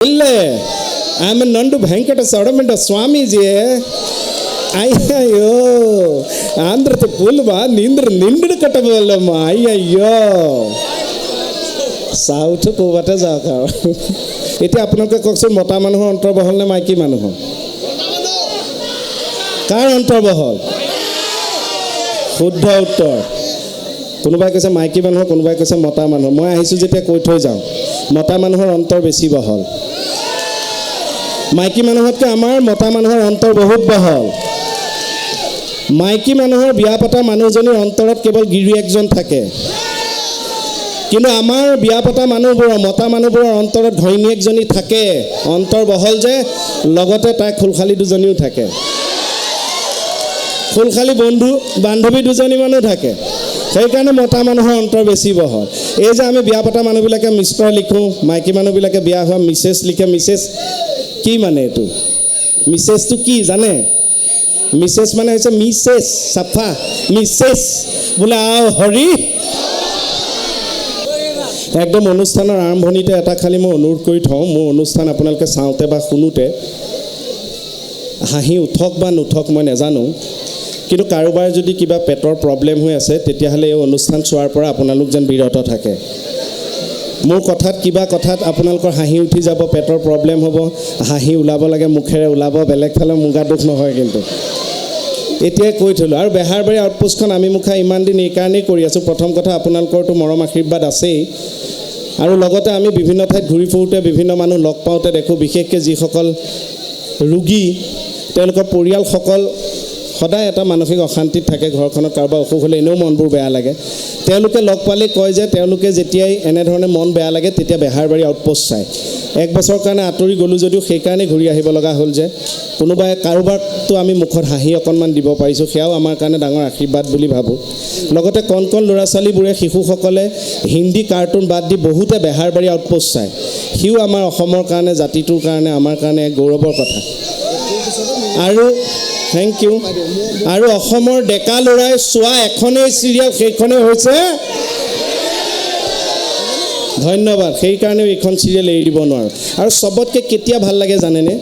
இல்லை ఆమె నండు వెంకట సొడమెంట స్వామీజీ అయ్యయ్యో ఆంధ్రতে పూలువా నిండు కట్టబోలమ్మా అయ్యయ్యో চাউথো ক'ৰবাতে যাওক আৰু এতিয়া আপোনালোকে কওকচোন মতা মানুহৰ অন্তৰ বহল নে মাইকী মানুহৰ কাৰ অন্তৰ বহল শুদ্ধ উত্তৰ কোনোবাই কৈছে মাইকী মানুহৰ কোনোবাই কৈছে মতা মানুহৰ মই আহিছোঁ যেতিয়া কৈ থৈ যাওঁ মতা মানুহৰ অন্তৰ বেছি বহল মাইকী মানুহতকৈ আমাৰ মতা মানুহৰ অন্তৰ বহুত বহল মাইকী মানুহৰ বিয়া পতা মানুহজনীৰ অন্তৰত কেৱল গিৰিয়েকজন থাকে কিন্তু আমাৰ বিয়া পতা মানুহবোৰৰ মতা মানুহবোৰৰ অন্তৰত ঘৈণীয়েকজনী থাকে অন্তৰ বহল যে লগতে তাই খুলখালী দুজনীও থাকে খুলখালী বান্ধৱী দুজনীমানো থাকে সেইকাৰণে মতা মানুহৰ অন্তৰ বেছি বহল এই যে আমি বিয়া পতা মানুহবিলাকে মিষ্টাৰ লিখোঁ মাইকী মানুহবিলাকে বিয়া হোৱা মিছেছ লিখে মিছেছ কি মানে এইটো মিছেছটো কি জানে মিছেছ মানে হৈছে মিছেছ চাফা মিছেছ বোলে আও হৰি একদম অনুষ্ঠানৰ আৰম্ভণিতে এটা খালি মই অনুৰোধ কৰি থওঁ মোৰ অনুষ্ঠান আপোনালোকে চাওঁতে বা শুনোতে হাঁহি উঠক বা নুঠক মই নাজানো কিন্তু কাৰোবাৰ যদি কিবা পেটৰ প্ৰব্লেম হৈ আছে তেতিয়াহ'লে এই অনুষ্ঠান চোৱাৰ পৰা আপোনালোক যেন বিৰত থাকে মোৰ কথাত কিবা কথাত আপোনালোকৰ হাঁহি উঠি যাব পেটৰ প্ৰব্লেম হ'ব হাঁহি ওলাব লাগে মুখেৰে ওলাব বেলেগ ফালে মুগা দুখ নহয় কিন্তু এতিয়াই কৈ থ'লোঁ আৰু বেহাৰবাৰী আউটপোষ্টখন আমি মুখা ইমান দিন এইকাৰণেই কৰি আছোঁ প্ৰথম কথা আপোনালোকৰতো মৰম আশীৰ্বাদ আছেই আৰু লগতে আমি বিভিন্ন ঠাইত ঘূৰি ফুৰোঁতে বিভিন্ন মানুহ লগ পাওঁতে দেখোঁ বিশেষকৈ যিসকল ৰোগী তেওঁলোকৰ পৰিয়ালসকল সদায় এটা মানসিক অশান্তিত থাকে ঘৰখনত কাৰোবাৰ অসুখ হ'লে এনেও মনবোৰ বেয়া লাগে তেওঁলোকে লগ পালে কয় যে তেওঁলোকে যেতিয়াই এনেধৰণে মন বেয়া লাগে তেতিয়া বেহাৰবাৰী আউটপোষ্ট চায় এক বছৰৰ কাৰণে আঁতৰি গ'লোঁ যদিও সেইকাৰণে ঘূৰি আহিব লগা হ'ল যে কোনোবাই কাৰোবাৰতো আমি মুখত হাঁহি অকণমান দিব পাৰিছোঁ সেয়াও আমাৰ কাৰণে ডাঙৰ আশীৰ্বাদ বুলি ভাবোঁ লগতে কণ কণ ল'ৰা ছোৱালীবোৰে শিশুসকলে হিন্দী কাৰ্টুন বাদ দি বহুতে বেহাৰবাৰী আউটপোষ্ট চায় সিও আমাৰ অসমৰ কাৰণে জাতিটোৰ কাৰণে আমাৰ কাৰণে এক গৌৰৱৰ কথা আৰু থেংক ইউ আৰু অসমৰ ডেকা ল'ৰাই চোৱা এখনেই চিৰিয়েল সেইখনেই হৈছে ধন্যবাদ সেইকাৰণেও এইখন চিৰিয়েল এৰি দিব নোৱাৰোঁ আৰু চবতকৈ কেতিয়া ভাল লাগে জানেনে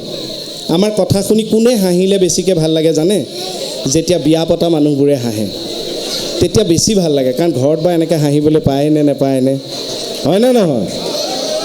আমাৰ কথা শুনি কোনে হাঁহিলে বেছিকৈ ভাল লাগে জানে যেতিয়া বিয়া পতা মানুহবোৰে হাঁহে তেতিয়া বেছি ভাল লাগে কাৰণ ঘৰত বা এনেকৈ হাঁহিবলৈ পায় নে নেপায় নে হয় নে নহয়